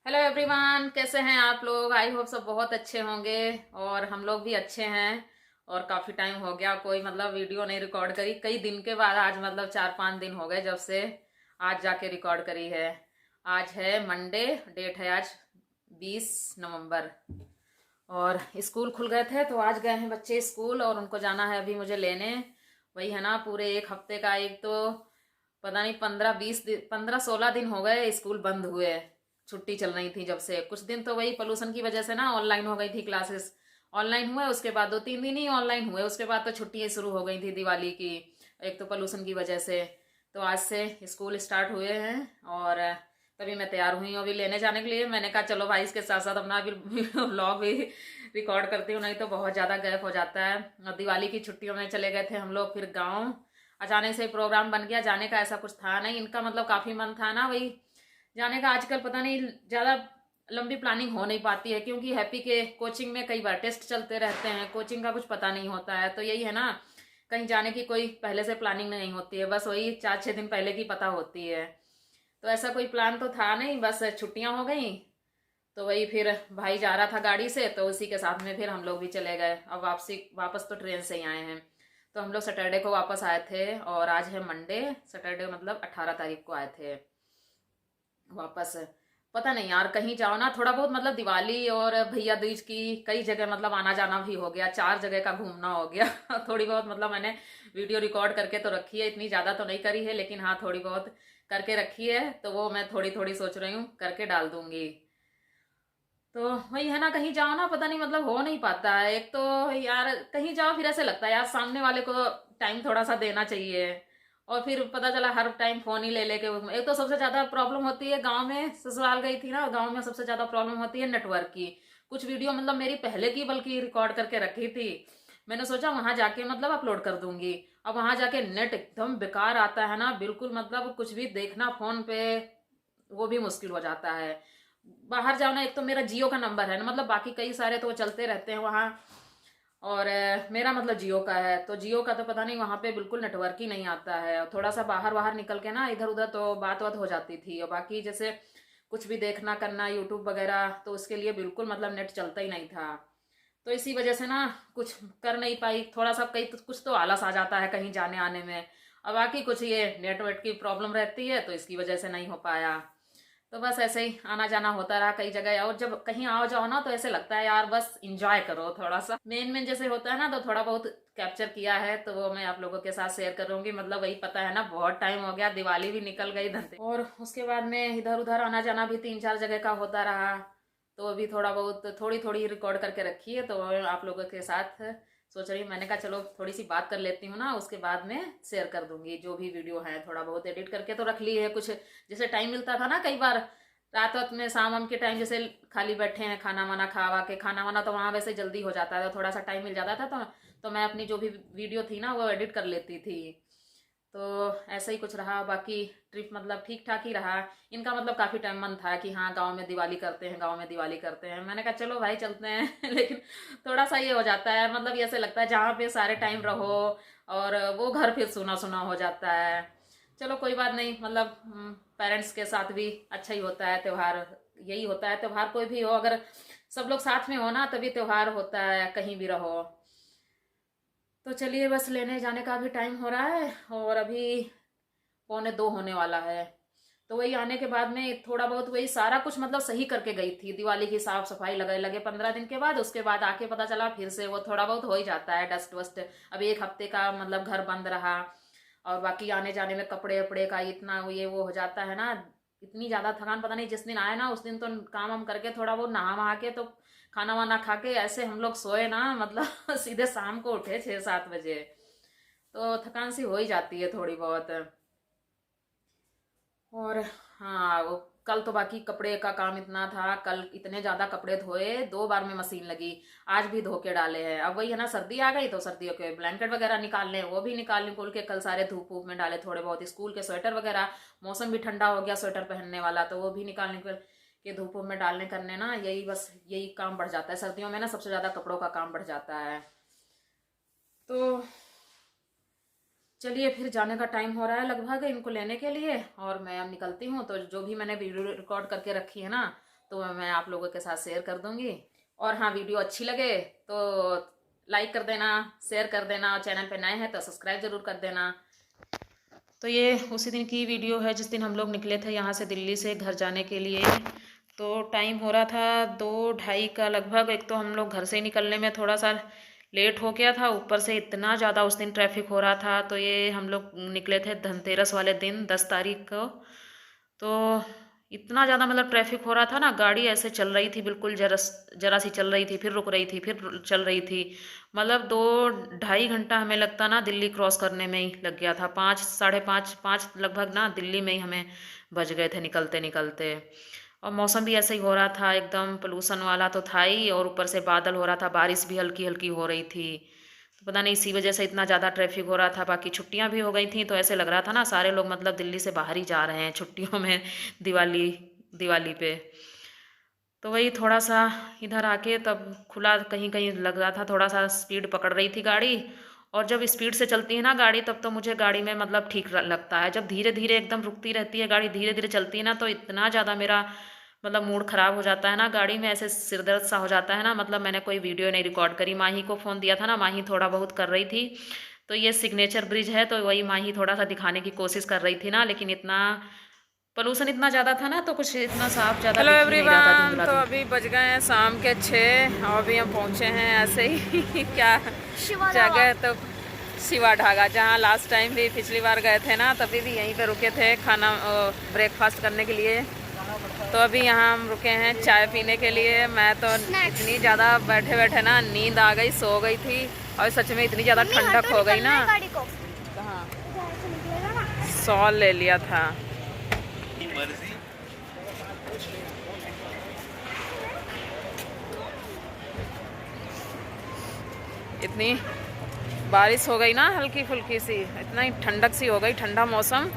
Hello everyone, कैसे हैं आप लोग। आई होप सब बहुत अच्छे होंगे और हम लोग भी अच्छे हैं। और काफ़ी टाइम हो गया कोई वीडियो नहीं रिकॉर्ड करी, कई दिन के बाद आज 4-5 दिन हो गए जब से आज जाके रिकॉर्ड करी है। आज है मंडे, डेट है आज 20 नवंबर। और स्कूल खुल गए थे तो आज गए हैं बच्चे स्कूल और उनको जाना है अभी मुझे लेने। वही है ना, पूरे एक हफ्ते का एक तो पता नहीं 15-16 दिन हो गए स्कूल बंद हुए। छुट्टी चल रही थी जब से, कुछ दिन तो वही पोल्यूशन की वजह से ना ऑनलाइन हो गई थी क्लासेस। ऑनलाइन हुए, उसके बाद 2-3 दिन ही ऑनलाइन हुए, उसके बाद तो छुट्टियां शुरू हो गई थी दिवाली की। एक तो पोल्यूशन की वजह से। तो आज से स्कूल स्टार्ट हुए हैं और तभी मैं तैयार हुई हूँ अभी लेने जाने के लिए। मैंने कहा चलो भाई इसके साथ साथ अपना भी व्लॉग भी रिकॉर्ड करती हूँ, नहीं तो बहुत ज़्यादा गैप हो जाता है। और दिवाली की छुट्टियों में चले गए थे हम लोग फिर गाँव। अचानक से प्रोग्राम बन गया, जाने का ऐसा कुछ था नहीं, इनका काफ़ी मन था ना वही जाने का। आजकल पता नहीं ज़्यादा लंबी प्लानिंग हो नहीं पाती है क्योंकि हैप्पी के कोचिंग में कई बार टेस्ट चलते रहते हैं, कोचिंग का कुछ पता नहीं होता है। तो यही है ना, कहीं जाने की कोई पहले से प्लानिंग नहीं होती है, बस वही 4-6 दिन पहले की पता होती है। तो ऐसा कोई प्लान तो था नहीं, बस छुट्टियां हो गई तो वही फिर भाई जा रहा था गाड़ी से तो उसी के साथ में फिर हम लोग भी चले गए। अब वापस तो ट्रेन से ही आए हैं। तो हम लोग सैटरडे को वापस आए थे और आज है मंडे। सैटरडे 18 तारीख को आए थे वापस। पता नहीं यार, कहीं जाओ ना थोड़ा बहुत दिवाली और भैया दूज की कई जगह आना जाना भी हो गया, 4 जगह का घूमना हो गया। थोड़ी बहुत मैंने वीडियो रिकॉर्ड करके तो रखी है, इतनी ज़्यादा तो नहीं करी है लेकिन हाँ थोड़ी बहुत करके रखी है, तो वो मैं थोड़ी थोड़ी सोच रही हूँ करके डाल दूंगी। तो वही है ना, कहीं जाओ ना पता नहीं हो नहीं पाता है। एक तो यार कहीं जाओ फिर ऐसे लगता है यार सामने वाले को टाइम थोड़ा सा देना चाहिए। और फिर पता चला हर टाइम फोन ही ले लेके। एक तो सबसे ज्यादा प्रॉब्लम होती है गांव में, ससुराल गई थी ना, गांव में सबसे ज्यादा प्रॉब्लम होती है नेटवर्क की। कुछ वीडियो मेरी पहले की बल्कि रिकॉर्ड करके रखी थी, मैंने सोचा वहां जाके अपलोड कर दूंगी। अब वहां जाके नेट एकदम बेकार आता है ना, बिल्कुल कुछ भी देखना फोन पे वो भी मुश्किल हो जाता है। बाहर जाओ ना, एक तो मेरा जियो का नंबर है ना, बाकी कई सारे तो वो चलते रहते हैं वहाँ। और मेरा जियो का है, तो जियो का तो पता नहीं वहाँ पे बिल्कुल नेटवर्क ही नहीं आता है। और थोड़ा सा बाहर बाहर निकल के ना इधर उधर तो बात बात हो जाती थी। और बाकी जैसे कुछ भी देखना करना यूट्यूब वगैरह तो उसके लिए बिल्कुल नेट चलता ही नहीं था। तो इसी वजह से ना कुछ कर नहीं पाई, थोड़ा सा कहीं तो कुछ तो आलस आ जाता है कहीं जाने आने में। और बाकी कुछ ये नेटवर्क की प्रॉब्लम रहती है तो इसकी वजह से नहीं हो पाया। तो बस ऐसे ही आना जाना होता रहा कई जगह। और जब कहीं आओ जाओ ना तो ऐसे लगता है यार बस इंजॉय करो थोड़ा सा, मेन मेन जैसे होता है ना, तो थोड़ा बहुत कैप्चर किया है तो वो मैं आप लोगों के साथ शेयर करूंगी। वही पता है ना, बहुत टाइम हो गया, दिवाली भी निकल गई धनतेरस, और उसके बाद में इधर उधर आना जाना भी 3-4 जगह का होता रहा। तो अभी थोड़ा बहुत थोड़ी थोड़ी रिकॉर्ड करके रखी है तो आप लोगों के साथ सोच रही हूँ। मैंने कहा चलो थोड़ी सी बात कर लेती हूँ ना, उसके बाद में शेयर कर दूंगी जो भी वीडियो है। थोड़ा बहुत एडिट करके तो रख ली है कुछ, जैसे टाइम मिलता था ना कई बार रात वक्त में, शाम वाम के टाइम जैसे खाली बैठे हैं, खाना वाना खावा के, खाना वाना तो वहाँ वैसे जल्दी हो जाता था, थोड़ा सा टाइम मिल जाता था तो मैं अपनी जो भी वीडियो थी ना वो एडिट कर लेती थी। तो ऐसा ही कुछ रहा। बाकी ट्रिप ठीक ठाक ही रहा। इनका काफी टाइम मन था कि हाँ गांव में दिवाली करते हैं, गांव में दिवाली करते हैं। मैंने कहा चलो भाई चलते हैं। लेकिन थोड़ा सा ये हो जाता है, ये ऐसे लगता है जहाँ पे सारे टाइम रहो और वो घर फिर सुना सुना हो जाता है। चलो कोई बात नहीं, पेरेंट्स के साथ भी अच्छा ही होता है त्योहार। यही होता है त्योहार, कोई भी हो अगर सब लोग साथ में हो ना तभी त्योहार होता है, कहीं भी रहो। तो चलिए बस लेने जाने का भी टाइम हो रहा है और अभी 1:45 होने वाला है। तो वही आने के बाद में थोड़ा बहुत वही सारा कुछ सही करके गई थी, दिवाली की साफ सफाई लगे लगे 15 दिन के बाद। उसके बाद आके पता चला फिर से वो थोड़ा बहुत हो ही जाता है, डस्ट वस्ट। अभी एक हफ्ते का घर बंद रहा। और बाकी आने जाने में कपड़े वपड़े का इतना ये वो हो जाता है ना, इतनी ज्यादा थकान। पता नहीं जिस दिन आए ना उस दिन तो काम वाम करके थोड़ा वो नहा वहा के तो खाना वाना खा के ऐसे हम लोग सोए ना, सीधे शाम को उठे 6-7 बजे। तो थकान सी हो ही जाती है थोड़ी बहुत। और हाँ वो कल तो बाकी कपड़े का काम इतना था, कल इतने ज्यादा कपड़े धोए, 2 बार में मशीन लगी। आज भी धो के डाले हैं। अब वही है ना, सर्दी आ गई तो सर्दियों के ब्लैंकेट वगैरह निकालने, वो भी निकाल निकोल के कल सारे धूप वूप में डाले। थोड़े बहुत स्कूल के स्वेटर वगैरह, मौसम भी ठंडा हो गया स्वेटर पहनने वाला, तो वो भी निकाल निकल के धूप वूप में डालने करने ना, यही बस यही काम बढ़ जाता है सर्दियों में ना, सबसे ज्यादा कपड़ों का काम बढ़ जाता है। तो चलिए फिर जाने का टाइम हो रहा है लगभग इनको लेने के लिए, और मैं अब निकलती हूँ। तो जो भी मैंने वीडियो रिकॉर्ड करके रखी है ना तो मैं आप लोगों के साथ शेयर कर दूंगी। और हाँ, वीडियो अच्छी लगे तो लाइक कर देना, शेयर कर देना, और चैनल पे नए हैं तो सब्सक्राइब जरूर कर देना। तो ये उसी दिन की वीडियो है जिस दिन हम लोग निकले थे यहाँ से दिल्ली से घर जाने के लिए। तो टाइम हो रहा था 2-2:30 का लगभग। एक तो हम लोग घर से निकलने में थोड़ा सा लेट हो गया था, ऊपर से इतना ज़्यादा उस दिन ट्रैफिक हो रहा था। तो ये हम लोग निकले थे धनतेरस वाले दिन 10 तारीख को। तो इतना ज़्यादा मतलब ट्रैफिक हो रहा था ना, गाड़ी ऐसे चल रही थी बिल्कुल, जरा सी चल रही थी, फिर रुक रही थी, फिर चल रही थी। मतलब 2-2.5 घंटा हमें लगता ना दिल्ली क्रॉस करने में ही लग गया था। 5, 5:30 लगभग ना दिल्ली में ही हमें बज गए थे निकलते निकलते। और मौसम भी ऐसे ही हो रहा था, एकदम पोल्यूशन वाला तो था ही, और ऊपर से बादल हो रहा था, बारिश भी हल्की हल्की हो रही थी। तो पता नहीं इसी वजह से इतना ज़्यादा ट्रैफिक हो रहा था। बाकी छुट्टियां भी हो गई थी तो ऐसे लग रहा था ना सारे लोग मतलब दिल्ली से बाहर ही जा रहे हैं छुट्टियों में, दिवाली दिवाली पे। तो वही थोड़ा सा इधर आके तब खुला, कहीं कहीं लग रहा था थोड़ा सा स्पीड पकड़ रही थी गाड़ी। और जब स्पीड से चलती है ना गाड़ी तब तो मुझे गाड़ी में मतलब ठीक लगता है। जब धीरे धीरे एकदम रुकती रहती है गाड़ी, धीरे धीरे चलती है ना, तो इतना ज़्यादा मेरा मतलब मूड ख़राब हो जाता है ना गाड़ी में, ऐसे सिरदर्द सा हो जाता है ना। मतलब मैंने कोई वीडियो नहीं रिकॉर्ड करी, माही को फ़ोन दिया था ना, माही थोड़ा बहुत कर रही थी। तो ये सिग्नेचर ब्रिज है तो वही माही थोड़ा सा दिखाने की कोशिश कर रही थी ना, लेकिन इतना पोल्यूशन इतना ज़्यादा था ना तो कुछ इतना साफ ज़्यादा हेलो दिख ही नहीं रहा था, एवरीवन, धुंधला तो धुंधला। अभी बज गए हैं शाम के 6 और अभी हम पहुंचे हैं ऐसे ही क्या जगह, तो शिवा ढाबा, जहां लास्ट टाइम भी पिछली बार गए थे ना तभी भी यहीं पे रुके थे खाना ब्रेकफास्ट करने के लिए। तो अभी यहाँ हम रुके हैं चाय पीने के लिए। मैं तो इतनी ज़्यादा बैठे बैठे ना नींद आ गई, सो गई थी। और सच में इतनी ज़्यादा ठंडक हो गई ना। कहाँ सॉल ले लिया था। इतनी बारिश हो गई ना हल्की फुल्की सी, इतना ही ठंडक सी हो गई, ठंडा मौसम।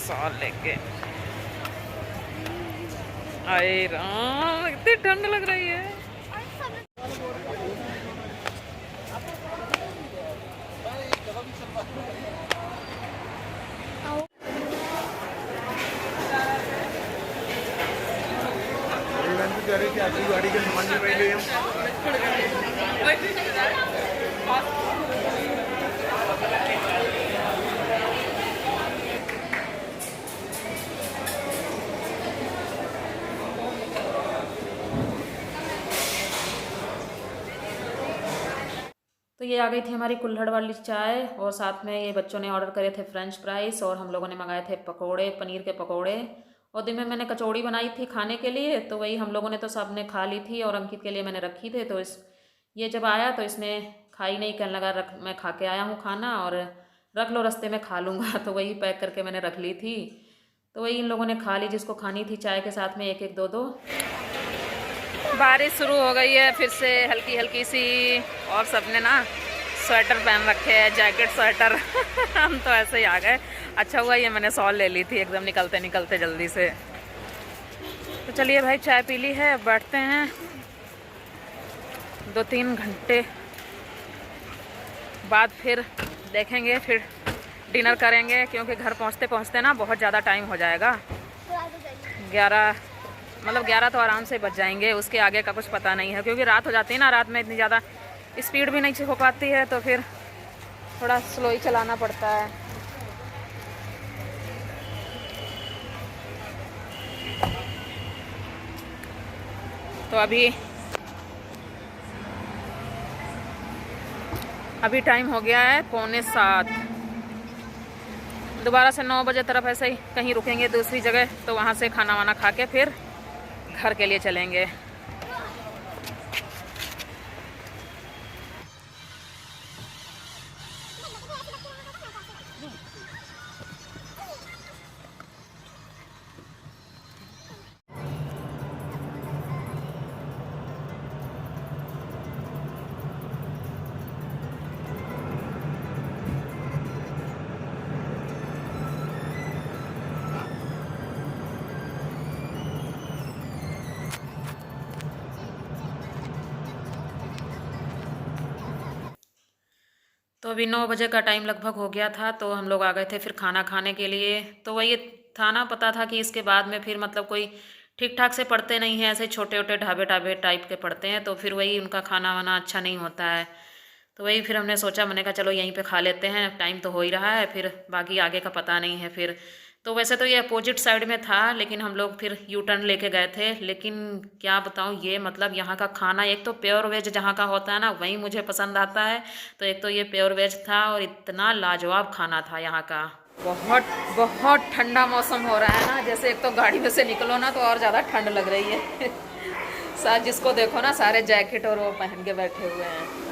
सॉल लेके अरे राम, इतनी ठंड लग रही है। गाड़ी के सामान तो ये आ गई थी हमारी कुल्हड़ वाली चाय, और साथ में ये बच्चों ने ऑर्डर करे थे फ्रेंच फ्राइज, और हम लोगों ने मंगाए थे पकोड़े, पनीर के पकोड़े। और दिन में मैंने कचौड़ी बनाई थी खाने के लिए, तो वही हम लोगों ने तो सब ने खा ली थी, और अंकित के लिए मैंने रखी थे। तो ये जब आया तो इसने खाई नहीं, कहने लगा रख, मैं खा के आया हूँ खाना, और रख लो रास्ते में खा लूँगा। तो वही पैक करके मैंने रख ली थी। तो वही इन लोगों ने खा ली, जिसको खानी थी चाय के साथ में, एक एक दो दो। बारिश शुरू हो गई है फिर से हल्की हल्की सी, और सबने ना स्वेटर पहन रखे हैं, जैकेट स्वेटर। हम तो ऐसे ही आ गए। अच्छा हुआ ये मैंने शॉल ले ली थी एकदम निकलते निकलते जल्दी से। तो चलिए भाई, चाय पी ली है, अब बैठते हैं। 2-3 घंटे बाद फिर देखेंगे, फिर डिनर करेंगे, क्योंकि घर पहुंचते पहुंचते ना बहुत ज़्यादा टाइम हो जाएगा। 11 तो आराम से बच जाएंगे, उसके आगे का कुछ पता नहीं है, क्योंकि रात हो जाती है ना, रात में इतनी ज़्यादा स्पीड भी नहीं हो पाती है, तो फिर थोड़ा स्लो ही चलाना पड़ता है। तो अभी टाइम हो गया है 6:45। दोबारा से 9 बजे तरफ ऐसे ही कहीं रुकेंगे दूसरी जगह, तो वहाँ से खाना वाना खा के फिर घर के लिए चलेंगे। तो अभी 9 बजे का टाइम लगभग हो गया था, तो हम लोग आ गए थे फिर खाना खाने के लिए। तो वही था ना, पता था कि इसके बाद में फिर मतलब कोई ठीक ठाक से पढ़ते नहीं हैं, ऐसे छोटे छोटे ढाबे ढाबे टाइप के पढ़ते हैं, तो फिर वही उनका खाना वाना अच्छा नहीं होता है। तो वही फिर हमने सोचा, मैंने कहा चलो यहीं पे खा लेते हैं, टाइम तो हो ही रहा है, फिर बाकी आगे का पता नहीं है फिर। तो वैसे तो ये अपोजिट साइड में था, लेकिन हम लोग फिर यू टर्न लेके गए थे। लेकिन क्या बताऊँ, ये मतलब यहाँ का खाना, एक तो प्योर वेज जहाँ का होता है ना वही मुझे पसंद आता है, तो एक तो ये प्योर वेज था और इतना लाजवाब खाना था यहाँ का। बहुत बहुत ठंडा मौसम हो रहा है ना, जैसे एक तो गाड़ी में से निकलो ना तो और ज़्यादा ठंड लग रही है। साथ जिसको देखो ना सारे जैकेट और वो पहन के बैठे हुए हैं।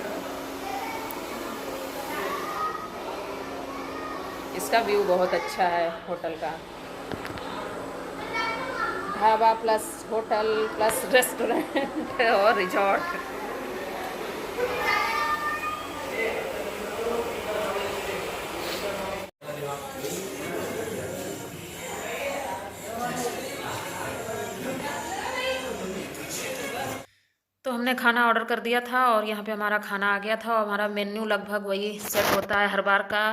इसका व्यू बहुत अच्छा है होटल का, dhaba plus hotel plus restaurant और रिजॉर्ट। तो हमने खाना ऑर्डर कर दिया था और यहाँ पे हमारा खाना आ गया था, और हमारा मेन्यू लगभग वही सेट होता है हर बार का।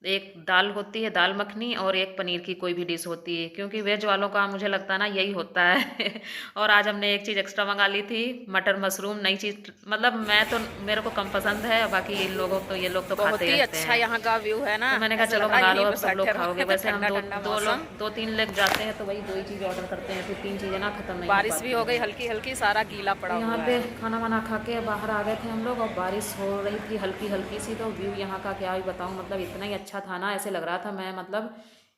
एक दाल होती है, दाल मखनी, और एक पनीर की कोई भी डिश होती है, क्योंकि वेज वालों का मुझे लगता है ना यही होता है। और आज हमने एक चीज़ एक्स्ट्रा मंगा ली थी, मटर मशरूम, नई चीज़। मतलब मैं तो, मेरे को कम पसंद है, बाकी इन लोगों तो, ये लोग तो खाते ही रहते हैं। बहुत ही अच्छा यहाँ का व्यू है ना, तो मैंने कहा चलो मंगा लो, अब सब लोग खाओगे। वैसे हम दो तीन लोग जाते हैं तो वही 2 ही चीज़ ऑर्डर करते हैं, फिर 3 चीज़ें ना खत्म नहीं। बारिश भी हो गई हल्की हल्की, सारा गीला पड़ा हुआ है। यहाँ पे खाना वाना खा के बाहर आ गए थे हम लोग, और बारिश हो रही थी हल्की हल्की सी, तो व्यू यहाँ का क्या ही बताऊँ, मतलब इतना ही अच्छा था ना, ऐसे लग रहा था मैं मतलब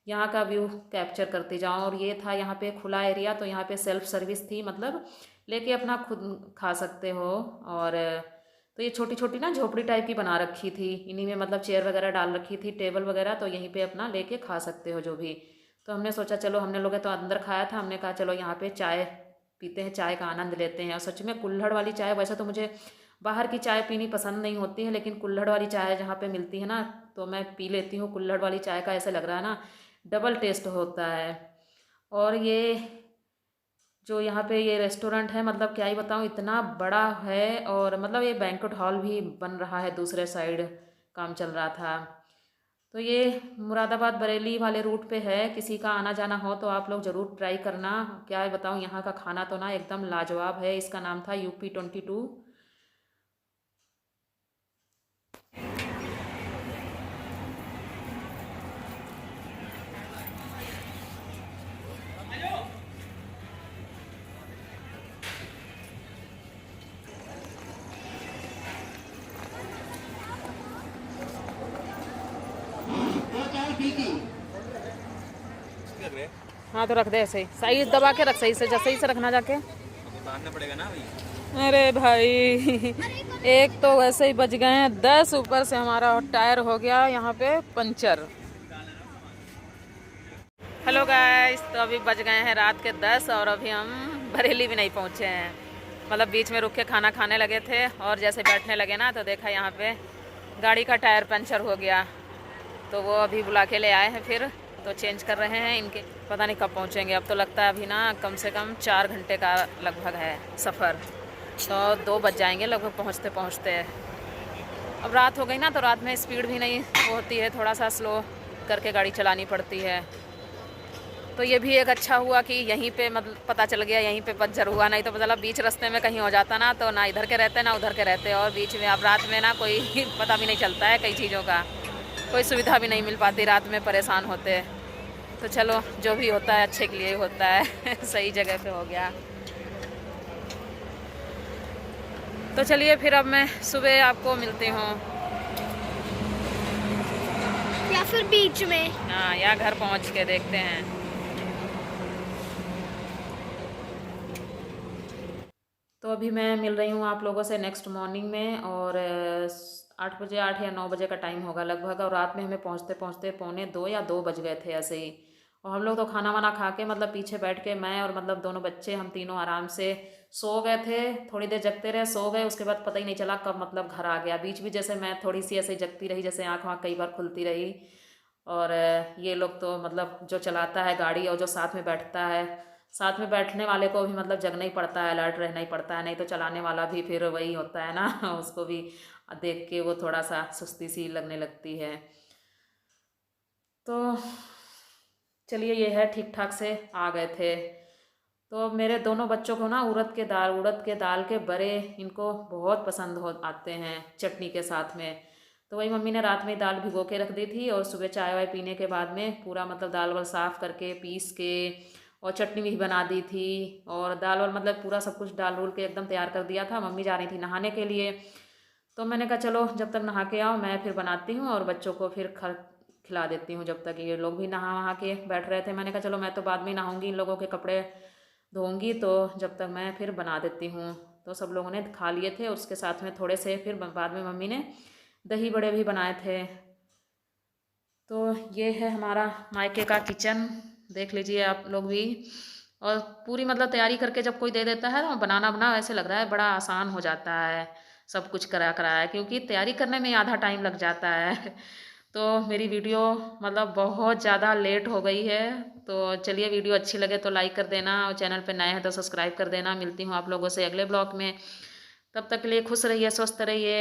यहाँ का व्यू कैप्चर करती जाऊँ। और ये था यहाँ पे खुला एरिया, तो यहाँ पे सेल्फ सर्विस थी, मतलब लेके अपना खुद खा सकते हो। और तो ये छोटी छोटी ना झोपड़ी टाइप की बना रखी थी, इन्हीं में मतलब चेयर वगैरह डाल रखी थी, टेबल वगैरह, तो यहीं पे अपना लेके खा सकते हो जो भी। तो हमने सोचा चलो, हमने लोग तो अंदर खाया था, हमने कहा चलो यहाँ पे चाय पीते हैं, चाय का आनंद लेते हैं। और सच में कुल्हड़ वाली चाय, वैसे तो मुझे बाहर की चाय पीनी पसंद नहीं होती है, लेकिन कुल्हड़ वाली चाय जहाँ पे मिलती है ना तो मैं पी लेती हूँ। कुल्हड़ वाली चाय का ऐसे लग रहा है ना डबल टेस्ट होता है। और ये जो यहाँ पे ये रेस्टोरेंट है, मतलब क्या ही बताऊँ, इतना बड़ा है, और मतलब ये बैंक्वेट हॉल भी बन रहा है, दूसरे साइड काम चल रहा था। तो ये मुरादाबाद बरेली वाले रूट पे है, किसी का आना जाना हो तो आप लोग ज़रूर ट्राई करना। क्या बताऊँ, यहाँ का खाना तो ना एकदम लाजवाब है। इसका नाम था UP22। हाँ तो रख दे ऐसे ही, सही दबा के रख, सही से रखना जाके, उतारना पड़ेगा ना भाई। अरे भाई एक तो वैसे ही बज गए हैं 10, ऊपर से हमारा टायर हो गया यहाँ पे पंचर। हेलो गाइस, तो अभी बज गए हैं रात के 10 और अभी हम बरेली भी नहीं पहुँचे हैं। मतलब बीच में रुक के खाना खाने लगे थे, और जैसे बैठने लगे ना तो देखा यहाँ पे गाड़ी का टायर पंचर हो गया। तो वो अभी बुला के ले आए हैं, फिर तो चेंज कर रहे हैं इनके, पता नहीं कब पहुँचेंगे। अब तो लगता है अभी ना कम से कम 4 घंटे का लगभग है सफ़र, तो 2 बज जाएंगे लगभग पहुँचते पहुँचते। अब रात हो गई ना तो रात में स्पीड भी नहीं होती है, थोड़ा सा स्लो करके गाड़ी चलानी पड़ती है। तो ये भी एक अच्छा हुआ कि यहीं पे मतलब पता चल गया, यहीं पे पंचर हुआ, नहीं तो मतलब बीच रास्ते में कहीं हो जाता ना तो ना इधर के रहते ना उधर के रहते, और बीच में अब रात में ना कोई पता भी नहीं चलता है, कई चीज़ों का कोई सुविधा भी नहीं मिल पाती, रात में परेशान होते। तो चलो जो भी होता है अच्छे के लिए होता है। सही जगह पे हो गया। तो चलिए फिर अब मैं सुबह आपको मिलती हूँ, या फिर बीच में, हाँ या घर पहुँच के देखते हैं। तो अभी मैं मिल रही हूँ आप लोगों से नेक्स्ट मॉर्निंग में, और 8 बजे, 8 या 9 बजे का टाइम होगा लगभग, और रात में हमें पहुँचते पहुँचते 1:45 या 2 बज गए थे ऐसे ही। और हम लोग तो खाना वाना खा के मतलब पीछे बैठ के, मैं और मतलब दोनों बच्चे, हम तीनों आराम से सो गए थे। थोड़ी देर जगते रहे, सो गए, उसके बाद पता ही नहीं चला कब मतलब घर आ गया। बीच भी जैसे मैं थोड़ी सी ऐसे जगती रही, जैसे आँख वाँख कई बार खुलती रही। और ये लोग तो मतलब जो चलाता है गाड़ी और जो साथ में बैठता है, साथ में बैठने वाले को भी मतलब जगना ही पड़ता है, अलर्ट रहना ही पड़ता है, नहीं तो चलाने वाला भी फिर वही होता है ना। उसको भी देख के वो थोड़ा सा सुस्ती सी लगने लगती है। तो चलिए ये है, ठीक ठाक से आ गए थे। तो मेरे दोनों बच्चों को ना उड़द के दाल के बड़े इनको बहुत पसंद हो आते हैं चटनी के साथ में। तो वही मम्मी ने रात में दाल भिगो के रख दी थी और सुबह चाय वाय पीने के बाद में पूरा मतलब दाल वाल साफ़ करके पीस के और चटनी भी बना दी थी और दाल वाल मतलब पूरा सब कुछ डाल डूल के एकदम तैयार कर दिया था। मम्मी जा रही थी नहाने के लिए, तो मैंने कहा चलो जब तक नहा के आओ मैं फिर बनाती हूँ और बच्चों को फिर खिला देती हूँ जब तक ये लोग भी नहा वहा के बैठ रहे थे। मैंने कहा चलो मैं तो बाद में नहाऊंगी, इन लोगों के कपड़े धोऊंगी, तो जब तक मैं फिर बना देती हूँ। तो सब लोगों ने खा लिए थे, उसके साथ में थोड़े से फिर बाद में मम्मी ने दही बड़े भी बनाए थे। तो ये है हमारा मायके का किचन, देख लीजिए आप लोग भी। और पूरी मतलब तैयारी करके जब कोई दे देता है तो बना ऐसे लग रहा है बड़ा आसान हो जाता है, सब कुछ करा है, क्योंकि तैयारी करने में आधा टाइम लग जाता है। तो मेरी वीडियो मतलब बहुत ज़्यादा लेट हो गई है। तो चलिए वीडियो अच्छी लगे तो लाइक कर देना और चैनल पे नए हैं तो सब्सक्राइब कर देना। मिलती हूँ आप लोगों से अगले ब्लॉग में, तब तक के लिए खुश रहिए, स्वस्थ रहिए।